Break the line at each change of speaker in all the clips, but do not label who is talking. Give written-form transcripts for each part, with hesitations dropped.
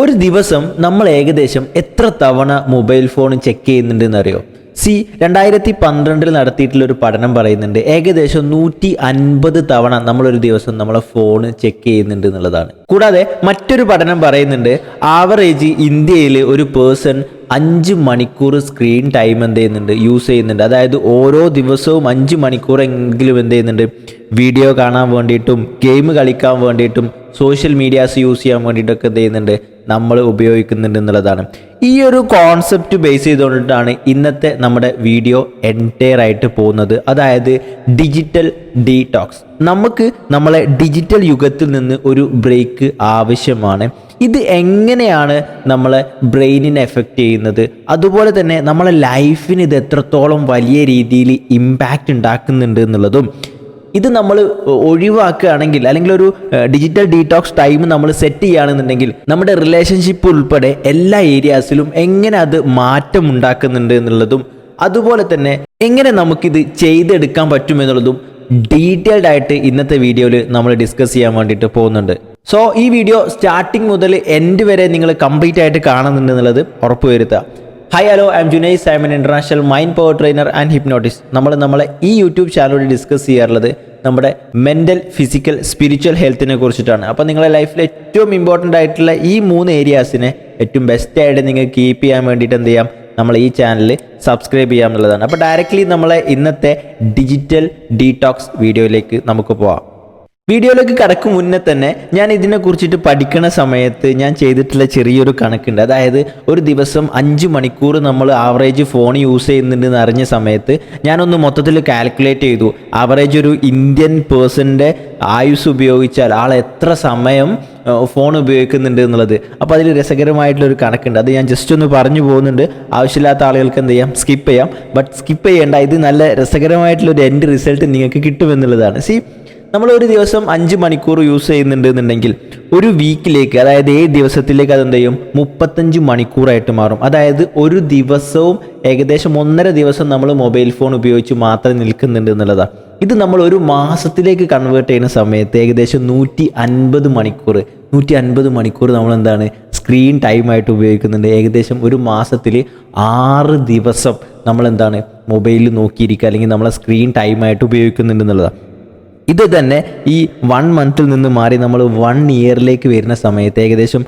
ഒരു ദിവസം നമ്മൾ ഏകദേശം എത്ര തവണ മൊബൈൽ ഫോൺ ചെക്ക് ചെയ്യുന്നുണ്ടെന്ന് അറിയോ? 2012 നടത്തിയിട്ടുള്ള ഒരു പഠനം പറയുന്നുണ്ട് ഏകദേശം 150 തവണ നമ്മളൊരു ദിവസം നമ്മളെ ഫോൺ ചെക്ക് ചെയ്യുന്നുണ്ട് എന്നുള്ളതാണ്. കൂടാതെ മറ്റൊരു പഠനം പറയുന്നുണ്ട് ആവറേജ് ഇന്ത്യയിൽ ഒരു പേഴ്സൺ 5 മണിക്കൂർ സ്ക്രീൻ ടൈം എന്ത് ചെയ്യുന്നുണ്ട്, യൂസ് ചെയ്യുന്നുണ്ട്. അതായത് ഓരോ ദിവസവും 5 മണിക്കൂറെങ്കിലും എന്ത് ചെയ്യുന്നുണ്ട്, വീഡിയോ കാണാൻ വേണ്ടിയിട്ടും ഗെയിം കളിക്കാൻ വേണ്ടിയിട്ടും സോഷ്യൽ മീഡിയാസ് യൂസ് ചെയ്യാൻ വേണ്ടിയിട്ടൊക്കെ എന്ത് ചെയ്യുന്നുണ്ട്, നമ്മൾ ഉപയോഗിക്കുന്നുണ്ട് എന്നുള്ളതാണ്. ഈ ഒരു കോൺസെപ്റ്റ് ബേസ് ചെയ്തുകൊണ്ടിട്ടാണ് ഇന്നത്തെ നമ്മുടെ വീഡിയോ എൻറ്റയർ ആയിട്ട് പോകുന്നത്. അതായത് ഡിജിറ്റൽ ഡീടോക്സ്. നമുക്ക് നമ്മളെ ഡിജിറ്റൽ യുഗത്തിൽ നിന്ന് ഒരു ബ്രേക്ക് ആവശ്യമാണ്. ഇത് എങ്ങനെയാണ് നമ്മളെ ബ്രെയിനിനെ എഫക്റ്റ് ചെയ്യുന്നത്, അതുപോലെ തന്നെ നമ്മളെ ലൈഫിന് ഇത് എത്രത്തോളം വലിയ രീതിയിൽ ഇമ്പാക്റ്റ് ഉണ്ടാക്കുന്നുണ്ട് എന്നുള്ളതും, ഇത് നമ്മൾ ഒഴിവാക്കുകയാണെങ്കിൽ അല്ലെങ്കിൽ ഒരു ഡിജിറ്റൽ ഡീടോക്സ് ടൈം നമ്മൾ സെറ്റ് ചെയ്യുകയാണെന്നുണ്ടെങ്കിൽ നമ്മുടെ റിലേഷൻഷിപ്പ് ഉൾപ്പെടെ എല്ലാ ഏരിയാസിലും എങ്ങനെ അത് മാറ്റം ഉണ്ടാക്കുന്നുണ്ട് എന്നുള്ളതും, അതുപോലെ തന്നെ എങ്ങനെ നമുക്കിത് ചെയ്തെടുക്കാൻ പറ്റുമെന്നുള്ളതും ഡീറ്റെയിൽഡ് ആയിട്ട് ഇന്നത്തെ വീഡിയോയിൽ നമ്മൾ ഡിസ്കസ് ചെയ്യാൻ വേണ്ടിയിട്ട് പോകുന്നുണ്ട്. സോ ഈ വീഡിയോ സ്റ്റാർട്ടിങ് മുതൽ എൻഡ് വരെ നിങ്ങൾ കംപ്ലീറ്റ് ആയിട്ട് കാണുന്നുണ്ട് എന്നുള്ളത് ഉറപ്പുവരുത്തുക. Hi hello, I M Junaiz Simon, international mind power trainer and hypnotist. നമ്മളെ ഈ യൂട്യൂബ് ചാനലിൽ ഡിസ്കസ് ചെയ്യാറുള്ളത് നമ്മുടെ മെൻ്റൽ, ഫിസിക്കൽ, സ്പിരിച്വൽ ഹെൽത്തിനെ കുറിച്ചിട്ടാണ്. അപ്പോൾ നിങ്ങളുടെ ലൈഫിൽ ഏറ്റവും ഇമ്പോർട്ടൻ്റ് ആയിട്ടുള്ള ഈ 3 ഏരിയാസിനെ ഏറ്റവും ബെസ്റ്റായിട്ട് നിങ്ങൾക്ക് കീപ്പ് ചെയ്യാൻ വേണ്ടിയിട്ട് എന്ത് ചെയ്യാം, നമ്മൾ ഈ ചാനൽ സബ്സ്ക്രൈബ് ചെയ്യാം എന്നുള്ളതാണ്. അപ്പോൾ ഡയറക്റ്റ്ലി നമ്മളെ ഇന്നത്തെ ഡിജിറ്റൽ ഡീടോക്സ് വീഡിയോയിലേക്ക് നമുക്ക് പോവാം. വീഡിയോയിലേക്ക് കടക്കും മുന്നേ തന്നെ ഞാൻ ഇതിനെ കുറിച്ചിട്ട് പഠിക്കുന്ന സമയത്ത് ഞാൻ ചെയ്തിട്ടുള്ള ചെറിയൊരു കണക്കുണ്ട്. അതായത് ഒരു ദിവസം 5 മണിക്കൂർ നമ്മൾ ആവറേജ് ഫോൺ യൂസ് ചെയ്യുന്നുണ്ടെന്ന് അറിഞ്ഞ സമയത്ത് ഞാനൊന്ന് മൊത്തത്തിൽ കാൽക്കുലേറ്റ് ചെയ്തു. ആവറേജ് ഒരു ഇന്ത്യൻ പേഴ്സൻ്റെ ആയുസ് ഉപയോഗിച്ചാൽ ആൾ എത്ര സമയം ഫോൺ ഉപയോഗിക്കുന്നുണ്ട് എന്നുള്ളത്. അപ്പോൾ അതിൽ രസകരമായിട്ടുള്ളൊരു കണക്കുണ്ട്. അത് ഞാൻ ജസ്റ്റ് ഒന്ന് പറഞ്ഞു പോകുന്നുണ്ട്. ആവശ്യമില്ലാത്ത ആളുകൾക്ക് എന്ത് ചെയ്യാം, സ്കിപ്പ് ചെയ്യാം. ബട്ട് സ്കിപ്പ് ചെയ്യേണ്ട, ഇത് നല്ല രസകരമായിട്ടുള്ളൊരു എൻഡ് റിസൾട്ട് നിങ്ങൾക്ക് കിട്ടുമെന്നുള്ളതാണ്. നമ്മളൊരു ദിവസം 5 മണിക്കൂർ യൂസ് ചെയ്യുന്നുണ്ട് എന്നുണ്ടെങ്കിൽ ഒരു വീക്കിലേക്ക്, അതായത് 7 ദിവസത്തിലേക്ക് അതെന്ത് ചെയ്യും, 35 മണിക്കൂറായിട്ട് മാറും. അതായത് ഒരു ദിവസവും ഏകദേശം 1.5 ദിവസം നമ്മൾ മൊബൈൽ ഫോൺ ഉപയോഗിച്ച് മാത്രം നിൽക്കുന്നുണ്ട് എന്നുള്ളതാണ്. ഇത് നമ്മൾ ഒരു മാസത്തിലേക്ക് കൺവേർട്ട് ചെയ്യുന്ന സമയത്ത് ഏകദേശം 150 മണിക്കൂർ നമ്മൾ എന്താണ്, സ്ക്രീൻ ടൈമായിട്ട് ഉപയോഗിക്കുന്നുണ്ട്. ഏകദേശം ഒരു മാസത്തിൽ 6 ദിവസം നമ്മളെന്താണ്, മൊബൈലിൽ നോക്കിയിരിക്കുക അല്ലെങ്കിൽ നമ്മളെ സ്ക്രീൻ ടൈമായിട്ട് ഉപയോഗിക്കുന്നുണ്ട് എന്നുള്ളതാണ്. ഇത് തന്നെ ഈ 1 മന്തിൽ നിന്ന് മാറി നമ്മൾ 1 ഇയറിലേക്ക് വരുന്ന സമയത്ത് ഏകദേശം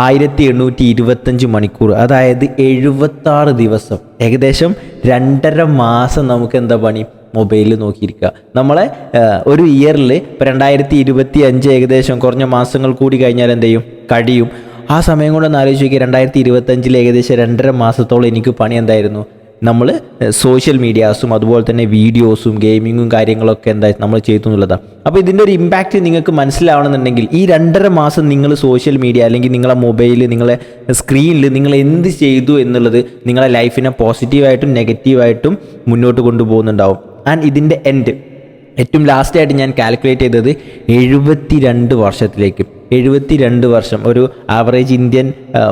1825 മണിക്കൂർ, അതായത് 76 ദിവസം, ഏകദേശം 2.5 മാസം നമുക്ക് എന്താ പണി, മൊബൈലിൽ നോക്കിയിരിക്കുക. നമ്മളെ ഒരു ഇയറിൽ ഇപ്പോൾ 2025 ഏകദേശം കുറഞ്ഞ മാസങ്ങൾ കൂടി കഴിഞ്ഞാൽ എന്ത് ചെയ്യും, കഴിയും. ആ സമയം കൊണ്ടൊന്ന് ആലോചിച്ച് നോക്കി, 2025 ഏകദേശം 2.5 മാസത്തോളം എനിക്ക് പണി എന്തായിരുന്നു, നമ്മൾ സോഷ്യൽ മീഡിയാസും അതുപോലെ തന്നെ വീഡിയോസും ഗെയിമിങ്ങും കാര്യങ്ങളൊക്കെ എന്തായി നമ്മൾ ചെയ്തു എന്നുള്ളതാണ്. അപ്പോൾ ഇതിൻ്റെ ഒരു ഇമ്പാക്റ്റ് നിങ്ങൾക്ക് മനസ്സിലാവണമെന്നുണ്ടെങ്കിൽ ഈ 2.5 മാസം നിങ്ങൾ സോഷ്യൽ മീഡിയ അല്ലെങ്കിൽ നിങ്ങളെ മൊബൈൽ, നിങ്ങളെ സ്ക്രീനിൽ നിങ്ങൾ എന്ത് ചെയ്തു എന്നുള്ളത് നിങ്ങളെ ലൈഫിനെ പോസിറ്റീവായിട്ടും നെഗറ്റീവായിട്ടും മുന്നോട്ട് കൊണ്ടുപോകുന്നുണ്ടാവും. ആൻഡ് ഇതിൻ്റെ എൻഡ് ഏറ്റവും ലാസ്റ്റായിട്ട് ഞാൻ കാൽക്കുലേറ്റ് ചെയ്തത് 72 വർഷത്തിലേക്ക്. 72 വർഷം ഒരു ആവറേജ് ഇന്ത്യൻ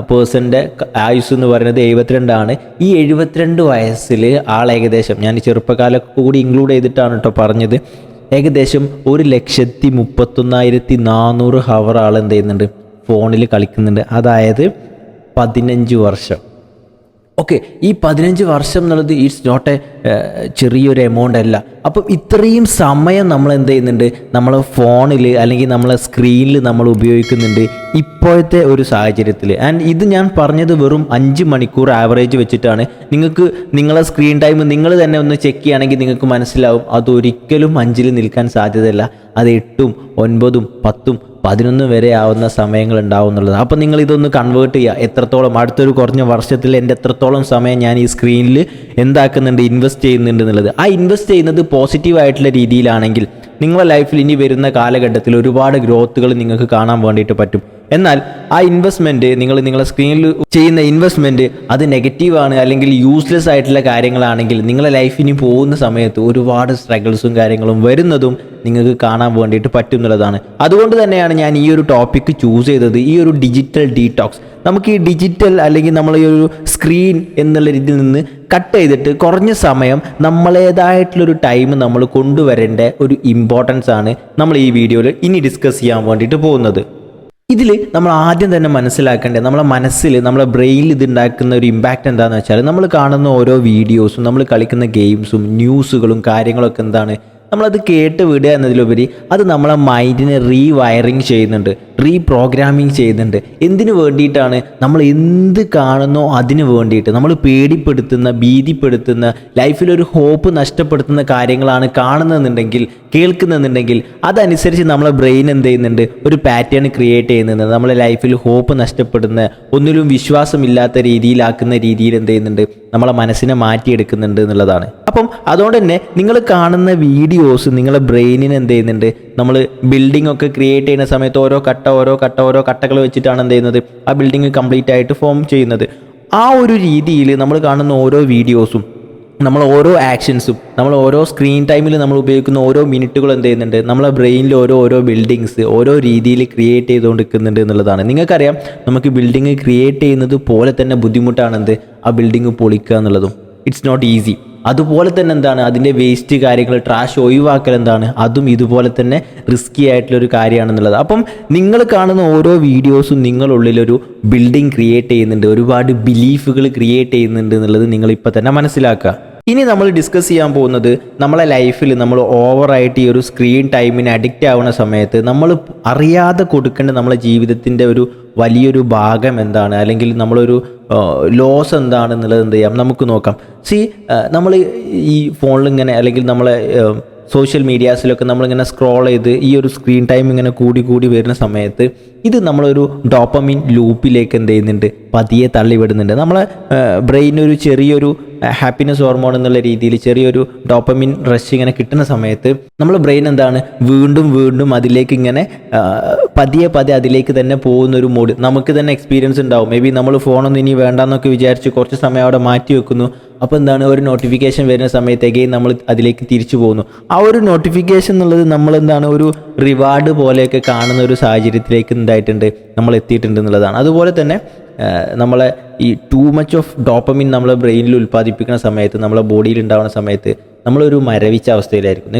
പേഴ്സൻ്റെ ആയുസ് എന്ന് പറയുന്നത് 72 ആണ്. ഈ 72 വയസ്സിൽ ആൾ ഏകദേശം, ഞാൻ ചെറുപ്പകാലമൊക്കെ കൂടി ഇൻക്ലൂഡ് ചെയ്തിട്ടാണ് കേട്ടോ പറഞ്ഞത്, ഏകദേശം 1,31,400 ഹവർ ആൾ എന്ത് ചെയ്യുന്നുണ്ട്, ഫോണിൽ കളിക്കുന്നുണ്ട്. അതായത് 15 വർഷം. ഓക്കെ, ഈ 15 വർഷം എന്നുള്ളത് ഇറ്റ്സ് നോട്ട് എ ചെറിയൊരു എമൗണ്ട് അല്ല. അപ്പം ഇത്രയും സമയം നമ്മൾ എന്ത് ചെയ്യുന്നുണ്ട്, നമ്മളെ ഫോണിൽ അല്ലെങ്കിൽ നമ്മളെ സ്ക്രീനിൽ നമ്മൾ ഉപയോഗിക്കുന്നുണ്ട് ഇപ്പോഴത്തെ ഒരു സാഹചര്യത്തിൽ. ആൻഡ് ഇത് ഞാൻ പറഞ്ഞത് വെറും 5 മണിക്കൂർ ആവറേജ് വെച്ചിട്ടാണ്. നിങ്ങൾക്ക് നിങ്ങളെ സ്ക്രീൻ ടൈം നിങ്ങൾ തന്നെ ഒന്ന് ചെക്ക് ചെയ്യുകയാണെങ്കിൽ നിങ്ങൾക്ക് മനസ്സിലാവും അതൊരിക്കലും 5-ൽ നിൽക്കാൻ സാധ്യതയില്ല. അത് 8, 9, 10, 11 വരെ ആവുന്ന സമയങ്ങൾ ഉണ്ടാവും എന്നുള്ളത്. അപ്പോൾ നിങ്ങൾ ഇതൊന്ന് കൺവേർട്ട് ചെയ്യുക, എത്രത്തോളം അടുത്തൊരു കുറഞ്ഞ വർഷത്തിൽ എൻ്റെ എത്രത്തോളം സമയം ഞാൻ ഈ സ്ക്രീനിൽ എന്താക്കുന്നുണ്ട്, ഇൻവെസ്റ്റ് ചെയ്യുന്നുണ്ട് എന്നുള്ളത്. ആ ഇൻവെസ്റ്റ് ചെയ്യുന്നത് പോസിറ്റീവായിട്ടുള്ള രീതിയിലാണെങ്കിൽ നിങ്ങളുടെ ലൈഫിൽ ഇനി വരുന്ന കാലഘട്ടത്തിൽ ഒരുപാട് ഗ്രോത്തുകൾ നിങ്ങൾക്ക് കാണാൻ വേണ്ടിയിട്ട് പറ്റും. എന്നാൽ ആ ഇൻവെസ്റ്റ്മെൻറ്റ് നിങ്ങളെ സ്ക്രീനിൽ ചെയ്യുന്ന ഇൻവെസ്റ്റ്മെൻറ്റ് അത് നെഗറ്റീവാണ് അല്ലെങ്കിൽ യൂസ്ലെസ് ആയിട്ടുള്ള കാര്യങ്ങളാണെങ്കിൽ നിങ്ങളുടെ ലൈഫിന് പോകുന്ന സമയത്ത് ഒരുപാട് സ്ട്രഗിൾസും കാര്യങ്ങളും വരുന്നതും നിങ്ങൾക്ക് കാണാൻ വേണ്ടിയിട്ട് പറ്റും എന്നുള്ളതാണ്. അതുകൊണ്ട് തന്നെയാണ് ഞാൻ ഈ ഒരു ടോപ്പിക്ക് ചൂസ് ചെയ്തത്, ഈ ഒരു ഡിജിറ്റൽ ഡീടോക്സ്. നമുക്ക് ഈ ഡിജിറ്റൽ അല്ലെങ്കിൽ നമ്മൾ ഈ ഒരു സ്ക്രീൻ എന്നുള്ള രീതിയിൽ നിന്ന് കട്ട് ചെയ്തിട്ട് കുറഞ്ഞ സമയം നമ്മളേതായിട്ടുള്ളൊരു ടൈം നമ്മൾ കൊണ്ടുവരേണ്ട ഒരു ഇമ്പോർട്ടൻസ് ആണ് നമ്മൾ ഈ വീഡിയോയിൽ ഇനി ഡിസ്കസ് ചെയ്യാൻ വേണ്ടിയിട്ട് പോകുന്നത്. ഇതിൽ നമ്മൾ ആദ്യം തന്നെ മനസ്സിലാക്കേണ്ടത് നമ്മളെ മനസ്സിൽ നമ്മളെ ബ്രെയിനിൽ ഇത് ഉണ്ടാക്കുന്ന ഒരു ഇമ്പാക്റ്റ് എന്താണെന്ന് വെച്ചാൽ നമ്മൾ കാണുന്ന ഓരോ വീഡിയോസും നമ്മൾ കളിക്കുന്ന ഗെയിംസും ന്യൂസുകളും കാര്യങ്ങളൊക്കെ എന്താണ് നമ്മളത് കേട്ട് വിടുക എന്നതിലുപരി അത് നമ്മളെ മൈൻഡിനെ റീവയറിങ് ചെയ്യുന്നുണ്ട്, റീപ്രോഗ്രാമിങ് ചെയ്യുന്നുണ്ട്. എന്തിനു വേണ്ടിയിട്ടാണ്? നമ്മൾ എന്ത് കാണുന്നോ അതിന് വേണ്ടിയിട്ട്. നമ്മൾ പേടിപ്പെടുത്തുന്ന, ഭീതിപ്പെടുത്തുന്ന, ലൈഫിലൊരു ഹോപ്പ് നഷ്ടപ്പെടുത്തുന്ന കാര്യങ്ങളാണ് കാണുന്നതെന്നുണ്ടെങ്കിൽ, കേൾക്കുന്നതെന്നുണ്ടെങ്കിൽ അതനുസരിച്ച് നമ്മളെ ബ്രെയിൻ എന്ത് ചെയ്യുന്നുണ്ട്? ഒരു പാറ്റേൺ ക്രിയേറ്റ് ചെയ്യുന്നുണ്ട്. നമ്മളെ ലൈഫിൽ ഹോപ്പ് നഷ്ടപ്പെടുന്ന, ഒന്നിലും വിശ്വാസമില്ലാത്ത രീതിയിലാക്കുന്ന രീതിയിൽ എന്ത് ചെയ്യുന്നുണ്ട്? നമ്മളെ മനസ്സിനെ മാറ്റിയെടുക്കുന്നുണ്ട് എന്നുള്ളതാണ്. അപ്പം അതുകൊണ്ട് തന്നെ നിങ്ങൾ കാണുന്ന വീഡിയോസ് നിങ്ങളെ ബ്രെയിനിന് എന്ത് ചെയ്യുന്നുണ്ട്? നമ്മൾ ബിൽഡിംഗ് ഒക്കെ ക്രിയേറ്റ് ചെയ്യുന്ന സമയത്ത് ഓരോ കട്ടകൾ വെച്ചിട്ടാണ് എന്ത് ചെയ്യുന്നത്? ആ ബിൽഡിംഗ് കംപ്ലീറ്റ് ആയിട്ട് ഫോം ചെയ്യുന്നത്. ആ ഒരു രീതിയിൽ നമ്മൾ കാണുന്ന ഓരോ വീഡിയോസും, നമ്മൾ ഓരോ ആക്ഷൻസും, നമ്മൾ ഓരോ സ്ക്രീൻ ടൈമിൽ നമ്മൾ ഉപയോഗിക്കുന്ന ഓരോ മിനിറ്റുകൾ എന്ത് ചെയ്യുന്നുണ്ട്? നമ്മളെ ബ്രെയിനിൽ ഓരോ ബിൽഡിങ്സ് ഓരോ രീതിയിൽ ക്രിയേറ്റ് ചെയ്തുകൊണ്ടിരിക്കുന്നുണ്ട് എന്നുള്ളതാണ്. നിങ്ങൾക്കറിയാം, നമുക്ക് ബിൽഡിംഗ് ക്രിയേറ്റ് ചെയ്യുന്നത് പോലെ തന്നെ ബുദ്ധിമുട്ടാണെന്ത്? ആ ബിൽഡിംഗ് പൊളിക്കുക എന്നുള്ളതും. It's not easy. അതുപോലെ തന്നെ എന്താണ്? അതിൻ്റെ വേസ്റ്റ് കാര്യങ്ങൾ, ട്രാഷ് ഒഴിവാക്കൽ എന്താണ്? അതും ഇതുപോലെ തന്നെ റിസ്കി ആയിട്ടുള്ളൊരു കാര്യമാണെന്നുള്ളത്. അപ്പം നിങ്ങൾ കാണുന്ന ഓരോ വീഡിയോസും നിങ്ങളുള്ളിലൊരു ബിൽഡിംഗ് ക്രിയേറ്റ് ചെയ്യുന്നുണ്ട്, ഒരുപാട് ബിലീഫുകൾ ക്രിയേറ്റ് ചെയ്യുന്നുണ്ട് എന്നുള്ളത് നിങ്ങളിപ്പോൾ തന്നെ മനസ്സിലാക്കുക. ഇനി നമ്മൾ ഡിസ്കസ് ചെയ്യാൻ പോകുന്നത് നമ്മളെ ലൈഫിൽ നമ്മൾ ഓവറായിട്ട് ഈ ഒരു സ്ക്രീൻ ടൈമിന് അഡിക്റ്റ് ആവുന്ന സമയത്ത് നമ്മൾ അറിയാതെ കൊടുക്കേണ്ട നമ്മളെ ജീവിതത്തിൻ്റെ ഒരു വലിയൊരു ഭാഗം എന്താണ്, അല്ലെങ്കിൽ നമ്മളൊരു ലോസ് എന്താണെന്നുള്ളത് എന്ത് ചെയ്യാം നമുക്ക് നോക്കാം. നമ്മൾ ഈ ഫോണിൽ ഇങ്ങനെ, അല്ലെങ്കിൽ നമ്മളെ സോഷ്യൽ മീഡിയാസിലൊക്കെ നമ്മളിങ്ങനെ സ്ക്രോൾ ചെയ്ത് ഈ ഒരു സ്ക്രീൻ ടൈം ഇങ്ങനെ കൂടി വരുന്ന സമയത്ത് ഇത് നമ്മളൊരു ഡോപ്പമിൻ ലൂപ്പിലേക്ക് എന്ത് ചെയ്യുന്നുണ്ട്? പതിയെ തള്ളിവിടുന്നുണ്ട്. നമ്മളെ ബ്രെയിനൊരു ചെറിയൊരു ഹാപ്പിനെസ് ഹോർമോൺ എന്നുള്ള രീതിയിൽ ചെറിയൊരു ഡോപ്പമിൻ റഷ് ഇങ്ങനെ കിട്ടുന്ന സമയത്ത് നമ്മൾ ബ്രെയിൻ എന്താണ്? വീണ്ടും അതിലേക്ക് ഇങ്ങനെ പതിയെ അതിലേക്ക് തന്നെ പോകുന്നൊരു മൂഡ് നമുക്ക് തന്നെ എക്സ്പീരിയൻസ് ഉണ്ടാവും. മേ ബി നമ്മൾ ഫോണൊന്നും ഇനി വേണ്ടെന്നൊക്കെ വിചാരിച്ച് കുറച്ച് സമയം അവിടെ മാറ്റി വെക്കുന്നു. അപ്പോൾ എന്താണ്? ഒരു നോട്ടിഫിക്കേഷൻ വരുന്ന സമയത്തേക്ക് നമ്മൾ അതിലേക്ക് തിരിച്ചു പോകുന്നു. ആ ഒരു നോട്ടിഫിക്കേഷൻ എന്നുള്ളത് നമ്മളെന്താണ്? ഒരു റിവാർഡ് പോലെയൊക്കെ കാണുന്ന ഒരു സാഹചര്യത്തിലേക്ക് എന്തായിട്ടുണ്ട്? നമ്മൾ എത്തിയിട്ടുണ്ട് എന്നുള്ളതാണ്. അതുപോലെ തന്നെ നമ്മളെ ഈ ടൂ മച്ച് ഓഫ് ഡോപ്പമിൻ നമ്മളെ ബ്രെയിനിൽ ഉൽപ്പാദിപ്പിക്കുന്ന സമയത്ത്, നമ്മളെ ബോഡിയിൽ ഉണ്ടാകുന്ന സമയത്ത് നമ്മളൊരു മരവിച്ച അവസ്ഥയിലായിരിക്കും.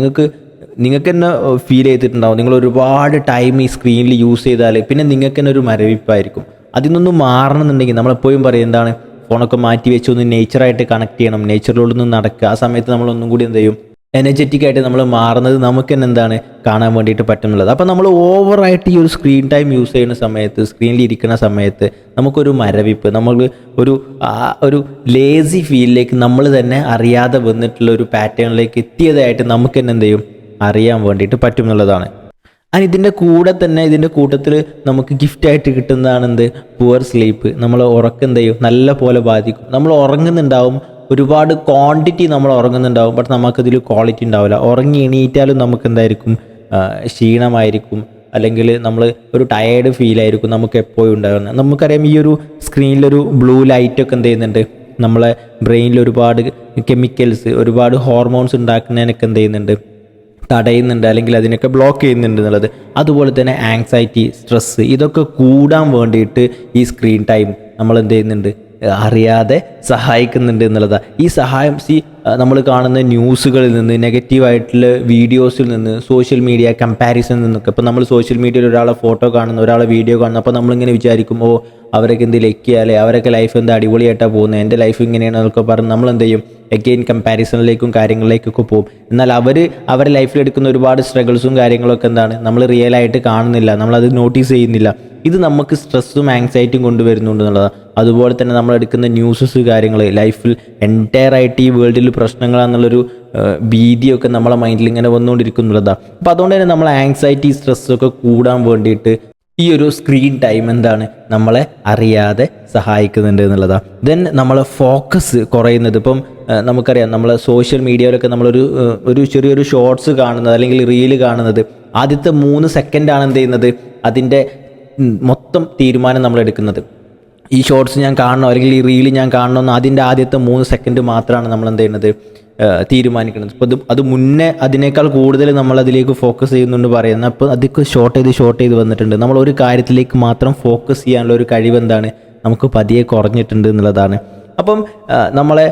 നിങ്ങൾക്ക് തന്നെ ഫീൽ ചെയ്തിട്ടുണ്ടാവും. നിങ്ങൾ ഒരുപാട് ടൈം ഈ സ്ക്രീനിൽ യൂസ് ചെയ്താൽ പിന്നെ നിങ്ങൾക്ക് തന്നെ ഒരു മരവിപ്പായിരിക്കും. അതിൽ നിന്നൊന്നും മാറണമെന്നുണ്ടെങ്കിൽ നമ്മളെപ്പോഴും പറയും എന്താണ്? ഫോണൊക്കെ മാറ്റി വെച്ച് ഒന്ന് നേച്ചറായിട്ട് കണക്ട് ചെയ്യണം, നേച്ചറിലോടൊന്ന് നടക്കുക. ആ സമയത്ത് നമ്മളൊന്നും കൂടി എന്ത് ചെയ്യും? എനർജറ്റിക് ആയിട്ട് നമ്മൾ മാറുന്നത് നമുക്ക് തന്നെ എന്താണ്? കാണാൻ വേണ്ടിയിട്ട് പറ്റുന്നുള്ളത്. അപ്പോൾ നമ്മൾ ഓവറായിട്ട് ഈ ഒരു സ്ക്രീൻ ടൈം യൂസ് ചെയ്യുന്ന സമയത്ത്, സ്ക്രീനിൽ ഇരിക്കുന്ന സമയത്ത് നമുക്കൊരു മരവിപ്പ്, നമ്മൾ ഒരു ലേസി ഫീലിലേക്ക് നമ്മൾ തന്നെ അറിയാതെ വന്നിട്ടുള്ള ഒരു പാറ്റേണിലേക്ക് എത്തിയതായിട്ട് നമുക്ക് തന്നെ എന്ത് ചെയ്യും? അറിയാൻ വേണ്ടിയിട്ട് പറ്റും എന്നുള്ളതാണ്. ഇതിൻ്റെ കൂട്ടത്തിൽ നമുക്ക് ഗിഫ്റ്റായിട്ട് കിട്ടുന്നതാണ് എന്ത്? Poor sleep. നമ്മൾ ഉറക്കം എന്ത് ചെയ്യും? നല്ല പോലെ ബാധിക്കും. നമ്മൾ ഉറങ്ങുന്നുണ്ടാവും, ഒരുപാട് ക്വാണ്ടിറ്റി നമ്മൾ ഉറങ്ങുന്നുണ്ടാവും, ബട്ട് നമുക്കതിൽ ക്വാളിറ്റി ഉണ്ടാവില്ല. ഉറങ്ങി എണീറ്റാലും നമുക്ക് എന്തായിരിക്കും? ക്ഷീണമായിരിക്കും, അല്ലെങ്കിൽ നമ്മൾ ഒരു ടയേർഡ് ഫീലായിരിക്കും നമുക്ക് എപ്പോഴും ഉണ്ടാകുന്നത്. നമുക്കറിയാം, ഈ ഒരു സ്ക്രീനിലൊരു ബ്ലൂ ലൈറ്റൊക്കെ എന്ത് ചെയ്യുന്നുണ്ട്? നമ്മളെ ബ്രെയിനിൽ ഒരുപാട് കെമിക്കൽസ്, ഒരുപാട് ഹോർമോൺസ് ഉണ്ടാക്കുന്നതിനൊക്കെ എന്ത് ചെയ്യുന്നുണ്ട്? തടയുന്നുണ്ട്, അല്ലെങ്കിൽ അതിനൊക്കെ ബ്ലോക്ക് ചെയ്യുന്നുണ്ട് എന്നുള്ളത്. അതുപോലെ തന്നെ ആങ്സൈറ്റി, സ്ട്രെസ്സ്, ഇതൊക്കെ കൂടാൻ വേണ്ടിയിട്ട് ഈ സ്ക്രീൻ ടൈം നമ്മൾ എന്ത് ചെയ്യുന്നുണ്ട്? അറിയാതെ സഹായിക്കുന്നുണ്ട് എന്നുള്ളതാണ്. ഈ സഹായം നമ്മൾ കാണുന്ന ന്യൂസുകളിൽ നിന്ന്, നെഗറ്റീവായിട്ടുള്ള വീഡിയോസിൽ നിന്ന്, സോഷ്യൽ മീഡിയ കമ്പാരിസണിൽ നിന്നൊക്കെ. ഇപ്പോൾ നമ്മൾ സോഷ്യൽ മീഡിയയിൽ ഒരാളെ ഫോട്ടോ കാണുന്നു, ഒരാളെ വീഡിയോ കാണുന്നു, അപ്പോൾ നമ്മളിങ്ങനെ വിചാരിക്കും, അവരൊക്കെ എന്ത് ലക്കിയാലേ, അവരൊക്കെ ലൈഫ് എന്താ അടിപൊളിയായിട്ടാണ് പോകുന്നത്, എൻ്റെ ലൈഫ് ഇങ്ങനെയാണ് എന്നൊക്കെ പറഞ്ഞ് നമ്മൾ എന്ത് ചെയ്യും? എഗെയിൻ കമ്പാരിസണിലേക്കും കാര്യങ്ങളിലേക്കൊക്കെ പോകും. എന്നാൽ അവരുടെ ലൈഫിൽ എടുക്കുന്ന ഒരുപാട് സ്ട്രഗിൾസും കാര്യങ്ങളൊക്കെ എന്താണ്? നമ്മൾ റിയലായിട്ട് കാണുന്നില്ല, നമ്മളത് നോട്ടീസ് ചെയ്യുന്നില്ല. ഇത് നമുക്ക് സ്ട്രെസ്സും ആങ്സൈറ്റിയും കൊണ്ടുവരുന്നുണ്ട് എന്നുള്ളതാണ്. അതുപോലെ തന്നെ നമ്മൾ എടുക്കുന്ന ന്യൂസസ് കാര്യങ്ങൾ, ലൈഫിൽ എൻറ്റയർ ആയിട്ട് ഈ വേൾഡിൽ പ്രശ്നങ്ങളാണെന്നുള്ളൊരു ഭീതിയൊക്കെ നമ്മളെ മൈൻഡിൽ ഇങ്ങനെ വന്നുകൊണ്ടിരിക്കുന്നുള്ളതാണ്. അപ്പോൾ അതുകൊണ്ട് തന്നെ നമ്മൾ ആങ്സൈറ്റി, സ്ട്രെസ്സൊക്കെ കൂടാൻ വേണ്ടിയിട്ട് ഈ ഒരു സ്ക്രീൻ ടൈം എന്താണ്? നമ്മളെ അറിയാതെ സഹായിക്കുന്നുണ്ട് എന്നുള്ളതാണ്. ദെൻ നമ്മളെ ഫോക്കസ് കുറയുന്നത്. ഇപ്പം നമുക്കറിയാം, നമ്മളെ സോഷ്യൽ മീഡിയയിലൊക്കെ നമ്മളൊരു ചെറിയൊരു ഷോർട്സ് കാണുന്നത്, അല്ലെങ്കിൽ റീല് കാണുന്നത്, ആദ്യത്തെ 3 സെക്കൻഡാണ് എന്ത് ചെയ്യുന്നത്? അതിൻ്റെ മൊത്തം തീരുമാനം നമ്മൾ എടുക്കുന്നത്. ഈ ഷോർട്സ് ഞാൻ കാണണോ, അല്ലെങ്കിൽ ഈ റീല് ഞാൻ കാണണമെന്ന് അതിൻ്റെ ആദ്യത്തെ 3 സെക്കൻഡ് മാത്രമാണ് നമ്മൾ എന്ത് ചെയ്യുന്നത്? തീരുമാനിക്കുന്നത്. അപ്പോൾ അത് മുന്നേ അതിനേക്കാൾ കൂടുതൽ നമ്മളതിലേക്ക് ഫോക്കസ് ചെയ്യുന്നുണ്ട് പറയുന്നത്. അപ്പോൾ അതൊക്കെ ഷോർട്ട് ചെയ്ത് വന്നിട്ടുണ്ട്. നമ്മൾ ഒരു കാര്യത്തിലേക്ക് മാത്രം ഫോക്കസ് ചെയ്യാനുള്ള ഒരു കഴിവ് എന്താണ്? നമുക്ക് പതിയെ കുറഞ്ഞിട്ടുണ്ട് എന്നുള്ളതാണ്. അപ്പം നമ്മളെ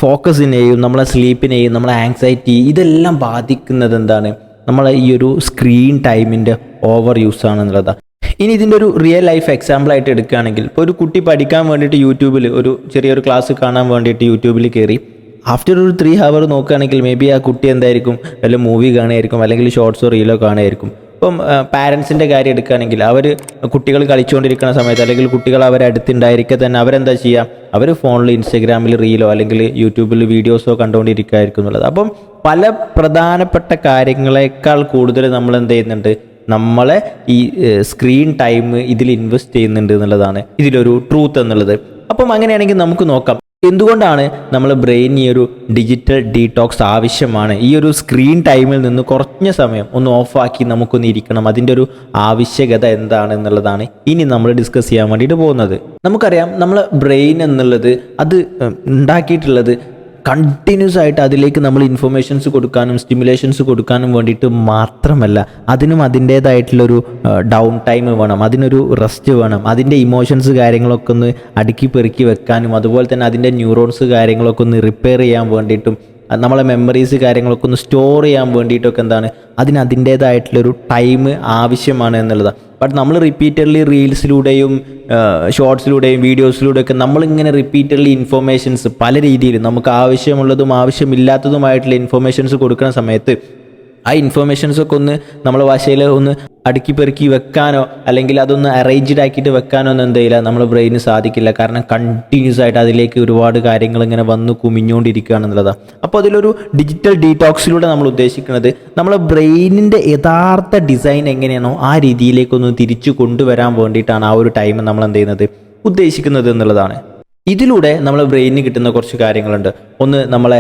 ഫോക്കസിനെയും നമ്മളെ സ്ലീപ്പിനെയും നമ്മളെ ആങ്സൈറ്റി ഇതെല്ലാം ബാധിക്കുന്നത് എന്താണ്? നമ്മളെ ഈ ഒരു സ്ക്രീൻ ടൈമിൻ്റെ ഓവർ യൂസ് ആണെന്നുള്ളതാണ്. ഇനി ഇതിൻ്റെ ഒരു റിയൽ ലൈഫ് എക്സാമ്പിളായിട്ട് എടുക്കുകയാണെങ്കിൽ ഇപ്പോൾ ഒരു കുട്ടി പഠിക്കാൻ വേണ്ടിയിട്ട് യൂട്യൂബിൽ ഒരു ചെറിയൊരു ക്ലാസ് കാണാൻ വേണ്ടിയിട്ട് യൂട്യൂബിൽ കയറി ആഫ്റ്റർ ഒരു 3 hour നോക്കുകയാണെങ്കിൽ മേ ബി ആ കുട്ടി എന്തായിരിക്കും വല്ല മൂവി കാണുമായിരിക്കും, അല്ലെങ്കിൽ ഷോർട്സോ റീലോ കാണുമായിരിക്കും. ഇപ്പം പാരൻസിൻ്റെ കാര്യം എടുക്കുകയാണെങ്കിൽ അവർ കുട്ടികൾ കളിച്ചുകൊണ്ടിരിക്കുന്ന സമയത്ത് അല്ലെങ്കിൽ കുട്ടികൾ അവരെ അടുത്തുണ്ടായിരിക്കെ തന്നെ അവരെന്താ ചെയ്യുക, അവർ ഫോണിൽ ഇൻസ്റ്റഗ്രാമിൽ റീലോ അല്ലെങ്കിൽ യൂട്യൂബിൽ വീഡിയോസോ കണ്ടുകൊണ്ടിരിക്കുകയായിരിക്കും എന്നുള്ളത്. അപ്പം പല പ്രധാനപ്പെട്ട കാര്യങ്ങളെക്കാൾ കൂടുതൽ നമ്മൾ എന്ത് ചെയ്യുന്നുണ്ട്, നമ്മളെ ഈ സ്ക്രീൻ ടൈം ഇതിൽ ഇൻവെസ്റ്റ് ചെയ്യുന്നുണ്ട് എന്നുള്ളതാണ് ഇതിലൊരു ട്രൂത്ത് എന്നുള്ളത്. അപ്പം അങ്ങനെയാണെങ്കിൽ നമുക്ക് നോക്കാം എന്തുകൊണ്ടാണ് നമ്മൾ ബ്രെയിൻ ഈ ഒരു ഡിജിറ്റൽ ഡീടോക്സ് ആവശ്യമാണ്. ഈ ഒരു സ്ക്രീൻ ടൈമിൽ നിന്ന് കുറഞ്ഞ സമയം ഒന്ന് ഓഫാക്കി നമുക്കൊന്ന് ഇരിക്കണം, അതിൻ്റെ ഒരു ആവശ്യകത എന്താണ് എന്നുള്ളതാണ് ഇനി നമ്മൾ ഡിസ്കസ് ചെയ്യാൻ വേണ്ടിയിട്ട് പോകുന്നത്. നമുക്കറിയാം നമ്മൾ ബ്രെയിൻ എന്നുള്ളത് അത് ഉണ്ടാക്കിയിട്ടുള്ളത് കണ്ടിന്യൂസ് ആയിട്ട് അതിലേക്ക് നമ്മൾ ഇൻഫർമേഷൻസ് കൊടുക്കാനും സ്റ്റിമുലേഷൻസ് കൊടുക്കാനും വേണ്ടിയിട്ട് മാത്രമല്ല, അതിനും അതിൻ്റേതായിട്ടുള്ളൊരു ഡൗൺ ടൈം വേണം, അതിനൊരു റെസ്റ്റ് വേണം, അതിൻ്റെ ഇമോഷൻസ് കാര്യങ്ങളൊക്കെ ഒന്ന് അടുക്കി പെറുക്കി വെക്കാനും അതുപോലെ തന്നെ അതിൻ്റെ ന്യൂറോൺസ് കാര്യങ്ങളൊക്കെ ഒന്ന് റിപ്പയർ ചെയ്യാൻ വേണ്ടിയിട്ടും നമ്മളെ മെമ്മറീസ് കാര്യങ്ങളൊക്കെ ഒന്ന് സ്റ്റോർ ചെയ്യാൻ വേണ്ടിയിട്ടൊക്കെ എന്താണ് അതിൻ്റേതായിട്ടുള്ളൊരു ടൈം ആവശ്യമാണ് എന്നുള്ളതാണ്. ബട്ട് നമ്മൾ റിപ്പീറ്റഡ്ലി റീൽസിലൂടെയും ഷോർട്സിലൂടെയും വീഡിയോസിലൂടെയൊക്കെ നമ്മളിങ്ങനെ റിപ്പീറ്റഡ്ലി ഇൻഫർമേഷൻസ് പല രീതിയിൽ നമുക്ക് ആവശ്യമുള്ളതും ആവശ്യമില്ലാത്തതുമായിട്ടുള്ള ഇൻഫർമേഷൻസ് കൊടുക്കുന്ന സമയത്ത് ആ ഇൻഫർമേഷൻസൊക്കെ ഒന്ന് നമ്മളെ ഭാഷയിൽ ഒന്ന് അടുക്കി പെറുക്കി വെക്കാനോ അല്ലെങ്കിൽ അതൊന്ന് അറേഞ്ച്ഡ് ആക്കിയിട്ട് വെക്കാനോ ഒന്നും എന്തെയില്ല നമ്മുടെ ബ്രെയിന് സാധിക്കില്ല. കാരണം കണ്ടിന്യൂസ് ആയിട്ട് അതിലേക്ക് ഒരുപാട് കാര്യങ്ങൾ ഇങ്ങനെ വന്ന് കുമിഞ്ഞുകൊണ്ടിരിക്കുകയാണെന്നുള്ളതാണ്. അപ്പോൾ അതിലൊരു ഡിജിറ്റൽ ഡീടോക്സിലൂടെ നമ്മൾ ഉദ്ദേശിക്കുന്നത് നമ്മളെ ബ്രെയിനിൻ്റെ യഥാർത്ഥ ഡിസൈൻ എങ്ങനെയാണോ ആ രീതിയിലേക്കൊന്ന് തിരിച്ചു കൊണ്ടുവരാൻ വേണ്ടിയിട്ടാണ് ആ ഒരു ടൈം നമ്മൾ എന്ത് ചെയ്യുന്നത് ഉദ്ദേശിക്കുന്നത് എന്നുള്ളതാണ്. ഇതിലൂടെ നമ്മളെ ബ്രെയിനിന് കിട്ടുന്ന കുറച്ച് കാര്യങ്ങളുണ്ട്. ഒന്ന് നമ്മളെ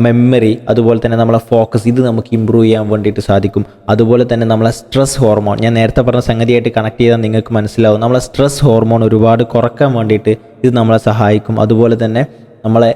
മെമ്മറി, അതുപോലെ തന്നെ നമ്മളെ ഫോക്കസ്, ഇത് നമുക്ക് ഇമ്പ്രൂവ് ചെയ്യാൻ വേണ്ടിയിട്ട് സാധിക്കും. അതുപോലെ തന്നെ നമ്മളെ സ്ട്രെസ് ഹോർമോൺ, ഞാൻ നേരത്തെ പറഞ്ഞ സംഗതിയായിട്ട് കണക്ട് ചെയ്താൽ നിങ്ങൾക്ക് മനസ്സിലാവും. നമ്മളെ സ്ട്രെസ് ഹോർമോൺ ഒരുപാട് കുറക്കാൻ വേണ്ടിയിട്ട് ഇത് നമ്മളെ സഹായിക്കും. അതുപോലെ തന്നെ നമ്മളെ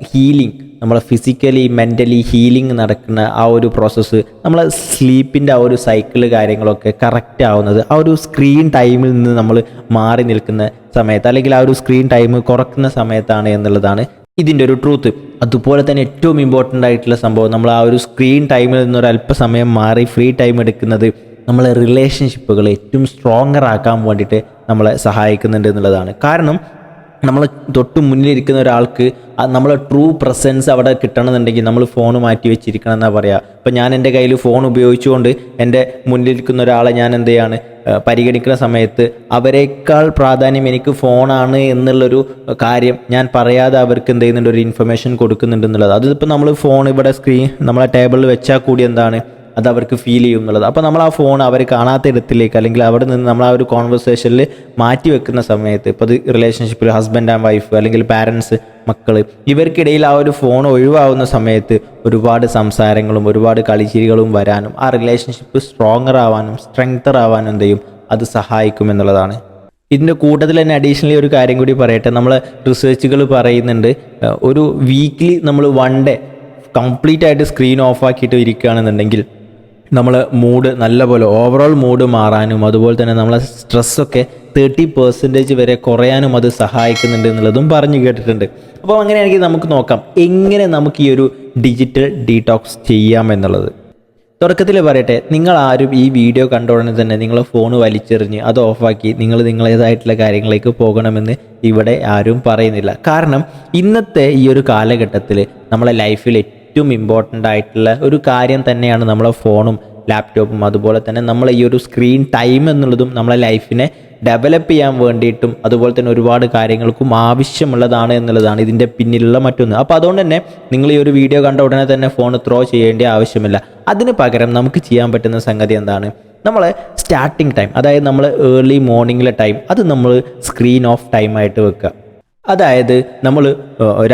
ഹീലിംഗ്, നമ്മളെ ഫിസിക്കലി മെൻ്റലി ഹീലിംഗ് നടക്കുന്ന ആ ഒരു പ്രോസസ്സ്, നമ്മളെ സ്ലീപ്പിൻ്റെ ആ ഒരു സൈക്കിള് കാര്യങ്ങളൊക്കെ കറക്റ്റ് ആവുന്നത് ആ ഒരു സ്ക്രീൻ ടൈമിൽ നിന്ന് നമ്മൾ മാറി നിൽക്കുന്ന സമയത്ത് അല്ലെങ്കിൽ ആ ഒരു സ്ക്രീൻ ടൈം കുറക്കുന്ന സമയത്താണ് എന്നുള്ളതാണ് ഇതിൻ്റെ ഒരു ട്രൂത്ത്. അതുപോലെ തന്നെ ഏറ്റവും ഇമ്പോർട്ടൻ്റ് ആയിട്ടുള്ള സംഭവം, നമ്മൾ ആ ഒരു സ്ക്രീൻ ടൈമിൽ നിന്നൊരു അല്പസമയം മാറി ഫ്രീ ടൈം എടുക്കുന്നത് നമ്മളെ റിലേഷൻഷിപ്പുകൾ ഏറ്റവും സ്ട്രോങ്ങർ ആക്കാൻ വേണ്ടിയിട്ട് നമ്മളെ സഹായിക്കുന്നുണ്ട് എന്നുള്ളതാണ്. കാരണം നമ്മൾ തൊട്ട് മുന്നിലിരിക്കുന്ന ഒരാൾക്ക് നമ്മളെ ട്രൂ പ്രസൻസ് അവിടെ കിട്ടണമെന്നുണ്ടെങ്കിൽ നമ്മൾ ഫോൺ മാറ്റി വെച്ചിരിക്കണം എന്നാണ് പറയുക. ഇപ്പം ഞാൻ എൻ്റെ കയ്യിൽ ഫോൺ ഉപയോഗിച്ചുകൊണ്ട് എൻ്റെ മുന്നിലിരിക്കുന്ന ഒരാളെ ഞാൻ എന്ത് ചെയ്യാണ് പരിഗണിക്കുന്ന സമയത്ത് അവരെക്കാൾ പ്രാധാന്യം എനിക്ക് ഫോണാണ് എന്നുള്ളൊരു കാര്യം ഞാൻ പറയാതെ അവർക്ക് എന്ത് ചെയ്യുന്നുണ്ട്, ഒരു ഇൻഫർമേഷൻ കൊടുക്കുന്നുണ്ട് എന്നുള്ളത്. അതിപ്പോൾ നമ്മൾ ഫോൺ ഇവിടെ നമ്മളെ ടേബിളിൽ വെച്ചാൽ കൂടി എന്താണ് അത് അവർക്ക് ഫീൽ ചെയ്യും എന്നുള്ളത്. അപ്പോൾ നമ്മൾ ആ ഫോൺ അവർ കാണാത്ത ഇടത്തിലേക്ക് അല്ലെങ്കിൽ അവിടെ നിന്ന് നമ്മൾ ആ ഒരു കോൺവെർസേഷനിൽ മാറ്റി വെക്കുന്ന സമയത്ത്, ഇപ്പോൾ അത് റിലേഷൻഷിപ്പിൽ ഹസ്ബൻഡ് ആൻഡ് വൈഫ് അല്ലെങ്കിൽ പാരൻസ് മക്കൾ ഇവർക്കിടയിൽ ആ ഒരു ഫോൺ ഒഴിവാകുന്ന സമയത്ത് ഒരുപാട് സംസാരങ്ങളും ഒരുപാട് കളിച്ചിരികളും വരാനും ആ റിലേഷൻഷിപ്പ് സ്ട്രോങ്ങർ ആവാനും സ്ട്രെങ്തർ ആവാനും എന്ത് ചെയ്യും അത് സഹായിക്കും എന്നുള്ളതാണ്. ഇതിൻ്റെ കൂട്ടത്തിൽ തന്നെ അഡീഷണലി ഒരു കാര്യം കൂടി പറയട്ടെ. നമ്മൾ റിസർച്ചുകൾ പറയുന്നുണ്ട് ഒരു വീക്ക്ലി നമ്മൾ 1 day കംപ്ലീറ്റ് ആയിട്ട് സ്ക്രീൻ ഓഫ് ആക്കിയിട്ട് ഇരിക്കുകയാണെന്നുണ്ടെങ്കിൽ നമ്മൾ മൂഡ് നല്ലപോലെ ഓവറോൾ മൂഡ് മാറാനും അതുപോലെ തന്നെ നമ്മളെ സ്ട്രെസ്സൊക്കെ 30% വരെ കുറയാനും അത് സഹായിക്കുന്നുണ്ട് എന്നുള്ളതും പറഞ്ഞു കേട്ടിട്ടുണ്ട്. അപ്പോൾ അങ്ങനെയാണെങ്കിൽ നമുക്ക് നോക്കാം എങ്ങനെ നമുക്ക് ഈ ഒരു ഡിജിറ്റൽ ഡീടോക്സ് ചെയ്യാമെന്നുള്ളത്. തുടക്കത്തിൽ പറയട്ടെ, നിങ്ങൾ ആരും ഈ വീഡിയോ കണ്ട ഉടനെ തന്നെ നിങ്ങളെ ഫോൺ വലിച്ചെറിഞ്ഞ് അത് ഓഫാക്കി നിങ്ങൾ നിങ്ങളേതായിട്ടുള്ള കാര്യങ്ങളിലേക്ക് പോകണമെന്ന് ഇവിടെ ആരും പറയുന്നില്ല. കാരണം ഇന്നത്തെ ഈ ഒരു കാലഘട്ടത്തിൽ നമ്മളെ ലൈഫിൽ ഏറ്റവും ഇമ്പോർട്ടൻ്റ് ആയിട്ടുള്ള ഒരു കാര്യം തന്നെയാണ് നമ്മളെ ഫോണും ലാപ്ടോപ്പും. അതുപോലെ തന്നെ നമ്മളെ ഈ ഒരു സ്ക്രീൻ ടൈം എന്നുള്ളതും നമ്മളെ ലൈഫിനെ ഡെവലപ്പ് ചെയ്യാൻ വേണ്ടിയിട്ടും അതുപോലെ തന്നെ ഒരുപാട് കാര്യങ്ങൾക്കും ആവശ്യമുള്ളതാണ് എന്നുള്ളതാണ് ഇതിൻ്റെ പിന്നിലുള്ള മറ്റൊന്ന്. അപ്പോൾ അതുകൊണ്ട് തന്നെ നിങ്ങൾ ഈ ഒരു വീഡിയോ കണ്ട ഉടനെ തന്നെ ഫോൺ ത്രോ ചെയ്യേണ്ട ആവശ്യമില്ല. അതിന് പകരം നമുക്ക് ചെയ്യാൻ പറ്റുന്ന സംഗതി എന്താണ്, നമ്മളെ സ്റ്റാർട്ടിങ് ടൈം, അതായത് നമ്മൾ ഏർലി മോർണിംഗിലെ ടൈം അത് നമ്മൾ സ്ക്രീൻ ഓഫ് ടൈമായിട്ട് വെക്കുക. അതായത് നമ്മൾ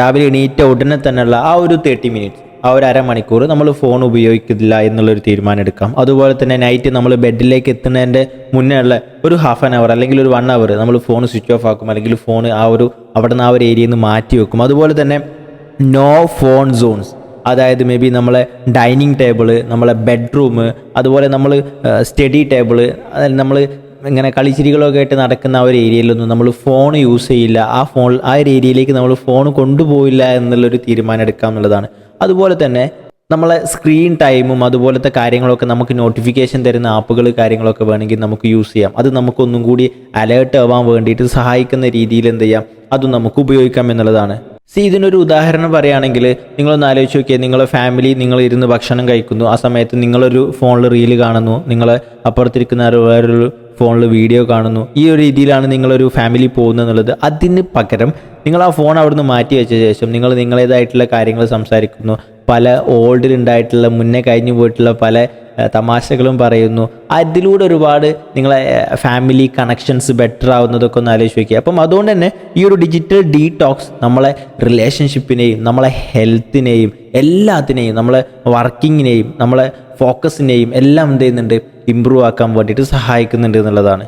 രാവിലെ എണീറ്റ ഉടനെ തന്നെയുള്ള ആ ഒരു 30 minutes, ആ ഒരു അരമണിക്കൂർ നമ്മൾ ഫോൺ ഉപയോഗിക്കില്ല എന്നുള്ളൊരു തീരുമാനം എടുക്കാം. അതുപോലെ തന്നെ നൈറ്റ് നമ്മൾ ബെഡിലേക്ക് എത്തുന്നതിൻ്റെ മുന്നേ ഉള്ള ഒരു 1/2 hour അല്ലെങ്കിൽ ഒരു 1 hour നമ്മൾ ഫോൺ സ്വിച്ച് ഓഫ് ആക്കും, അല്ലെങ്കിൽ ഫോൺ അവിടെ നിന്ന് ആ ഒരു ഏരിയയിൽ നിന്ന് മാറ്റി വെക്കും. അതുപോലെ തന്നെ നോ ഫോൺ സോൺസ്, അതായത് മേ ബി നമ്മളെ ഡൈനിങ് ടേബിള്, നമ്മളെ ബെഡ്റൂം, അതുപോലെ നമ്മൾ സ്റ്റഡി ടേബിള്, നമ്മൾ ഇങ്ങനെ കളിച്ചിരികളൊക്കെ ആയിട്ട് നടക്കുന്ന ആ ഒരു ഏരിയയിലൊന്നും നമ്മൾ ഫോൺ യൂസ് ചെയ്യില്ല. ആ ഒരു ഏരിയയിലേക്ക് നമ്മൾ ഫോൺ കൊണ്ടുപോയില്ല എന്നുള്ളൊരു തീരുമാനം എടുക്കാം എന്നുള്ളതാണ്. അതുപോലെ തന്നെ നമ്മളെ സ്ക്രീൻ ടൈമും അതുപോലത്തെ കാര്യങ്ങളൊക്കെ നമുക്ക് നോട്ടിഫിക്കേഷൻ തരുന്ന ആപ്പുകൾ കാര്യങ്ങളൊക്കെ വേണമെങ്കിൽ നമുക്ക് യൂസ് ചെയ്യാം. അത് നമുക്കൊന്നും കൂടി അലേർട്ട് ആവാൻ വേണ്ടിയിട്ട് സഹായിക്കുന്ന രീതിയിൽ എന്ത് ചെയ്യാം, അതും നമുക്ക് ഉപയോഗിക്കാം എന്നുള്ളതാണ്. ഇതിനൊരു ഉദാഹരണം പറയുകയാണെങ്കിൽ നിങ്ങളൊന്ന് ആലോചിച്ച് നോക്കിയാൽ, നിങ്ങളെ ഫാമിലി നിങ്ങൾ ഇരുന്ന് ഭക്ഷണം കഴിക്കുന്നു, ആ സമയത്ത് നിങ്ങളൊരു ഫോണിൽ റീല് കാണുന്നു, നിങ്ങൾ അപ്പുറത്തിരിക്കുന്ന വേറൊരു ഫോണിൽ വീഡിയോ കാണുന്നു. ഈ ഒരു രീതിയിലാണ് നിങ്ങളൊരു ഫാമിലി പോകുന്നത് എന്നുള്ളത്. അതിന് പകരം നിങ്ങൾ ആ ഫോൺ അവിടുന്ന് മാറ്റി വെച്ച ശേഷം നിങ്ങൾ നിങ്ങളേതായിട്ടുള്ള കാര്യങ്ങൾ സംസാരിക്കുന്നു, പല ഓൾഡിലുണ്ടായിട്ടുള്ള മുന്നേ കഴിഞ്ഞു പോയിട്ടുള്ള പല തമാശകളും പറയുന്നു. അതിലൂടെ ഒരുപാട് നിങ്ങളെ ഫാമിലി കണക്ഷൻസ് ബെറ്റർ ആവുന്നതൊക്കെ ഒന്ന് ആലോചിച്ച് വയ്ക്കുക. അപ്പം അതുകൊണ്ട് തന്നെ ഈ ഒരു ഡിജിറ്റൽ ഡീടോക്സ് നമ്മളെ റിലേഷൻഷിപ്പിനെയും നമ്മളെ ഹെൽത്തിനെയും എല്ലാത്തിനെയും നമ്മളെ വർക്കിങ്ങിനെയും നമ്മളെ ഫോക്കസിനെയും എല്ലാം എന്ത് ചെയ്യുന്നുണ്ട്, ഇമ്പ്രൂവ് ആക്കാൻ വേണ്ടിയിട്ട് സഹായിക്കുന്നുണ്ട് എന്നുള്ളതാണ്.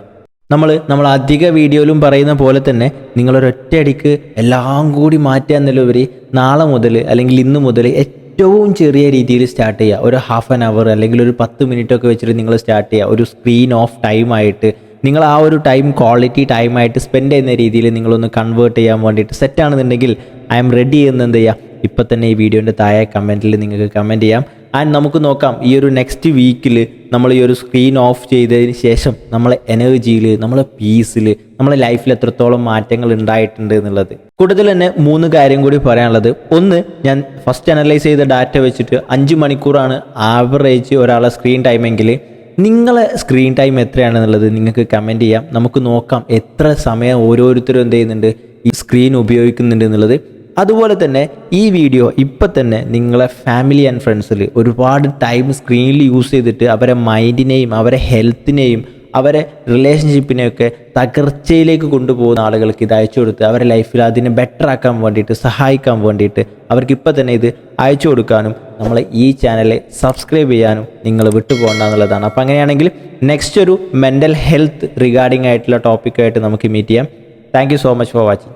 നമ്മൾ അധിക വീഡിയോയിലും പറയുന്ന പോലെ തന്നെ നിങ്ങളൊരൊറ്റയടിക്ക് എല്ലാം കൂടി മാറ്റുക എന്നുള്ളവർ നാളെ മുതൽ അല്ലെങ്കിൽ ഇന്ന് മുതൽ ഏറ്റവും ചെറിയ രീതിയിൽ സ്റ്റാർട്ട് ചെയ്യുക. ഒരു ഹാഫ് ആൻ അവർ അല്ലെങ്കിൽ ഒരു 10 മിനിറ്റൊക്കെ വെച്ചിട്ട് നിങ്ങൾ സ്റ്റാർട്ട് ചെയ്യുക. ഒരു സ്ക്രീൻ ഓഫ് ടൈമായിട്ട് നിങ്ങൾ ആ ഒരു ടൈം ക്വാളിറ്റി ടൈമായിട്ട് സ്പെൻഡ് ചെയ്യുന്ന രീതിയിൽ നിങ്ങളൊന്ന് കൺവേർട്ട് ചെയ്യാൻ വേണ്ടിയിട്ട് സെറ്റാണെന്നുണ്ടെങ്കിൽ ഐ എം റെഡി എന്ന് എന്ത് ചെയ്യുക, ഇപ്പം തന്നെ ഈ വീഡിയോൻ്റെ താഴെ കമൻറ്റിൽ നിങ്ങൾക്ക് കമൻറ്റ് ചെയ്യാം. ആൻഡ് നമുക്ക് നോക്കാം ഈ ഒരു നെക്സ്റ്റ് വീക്കിൽ നമ്മൾ ഈ ഒരു സ്ക്രീൻ ഓഫ് ചെയ്തതിന് ശേഷം നമ്മളെ എനർജിയിൽ, നമ്മളെ പീസിൽ, നമ്മളെ ലൈഫിൽ എത്രത്തോളം മാറ്റങ്ങൾ ഉണ്ടായിട്ടുണ്ട് എന്നുള്ളത്. കൂടുതൽ തന്നെ 3 കാര്യം കൂടി പറയാനുള്ളത്. ഒന്ന്, ഞാൻ ഫസ്റ്റ് അനലൈസ് ചെയ്ത ഡാറ്റ വെച്ചിട്ട് 5 മണിക്കൂറാണ് ആവറേജ് ഒരാളെ സ്ക്രീൻ ടൈമെങ്കിൽ നിങ്ങളെ സ്ക്രീൻ ടൈം എത്രയാണെന്നുള്ളത് നിങ്ങൾക്ക് കമൻറ്റ് ചെയ്യാം. നമുക്ക് നോക്കാം എത്ര സമയം ഓരോരുത്തരും എന്ത് ചെയ്യുന്നുണ്ട്, ഈ സ്ക്രീൻ ഉപയോഗിക്കുന്നുണ്ട് എന്നുള്ളത്. അതുപോലെ തന്നെ ഈ വീഡിയോ ഇപ്പം തന്നെ നിങ്ങളെ ഫാമിലി ആൻഡ് ഫ്രണ്ട്സിൽ ഒരുപാട് ടൈം സ്ക്രീനിൽ യൂസ് ചെയ്തിട്ട് അവരെ മൈൻഡിനെയും അവരെ ഹെൽത്തിനെയും അവരെ റിലേഷൻഷിപ്പിനെയൊക്കെ തകർച്ചയിലേക്ക് കൊണ്ടുപോകുന്ന ആളുകൾക്ക് ഇത് അയച്ചു കൊടുത്ത് അവരുടെ ലൈഫിൽ അതിനെ ബെറ്റർ ആക്കാൻ വേണ്ടിയിട്ട് സഹായിക്കാൻ വേണ്ടിയിട്ട് അവർക്ക് ഇപ്പം തന്നെ ഇത് അയച്ചു കൊടുക്കാനും നമ്മളെ ഈ ചാനൽ സബ്സ്ക്രൈബ് ചെയ്യാനും നിങ്ങൾ വിട്ടുപോകണ്ട എന്നുള്ളതാണ്. അപ്പോൾ അങ്ങനെയാണെങ്കിൽ നെക്സ്റ്റ് ഒരു മെൻ്റൽ ഹെൽത്ത് റിഗാർഡിംഗ് ആയിട്ടുള്ള ടോപ്പിക്കായിട്ട് നമുക്ക് മീറ്റ് ചെയ്യാം. Thank you so much for watching.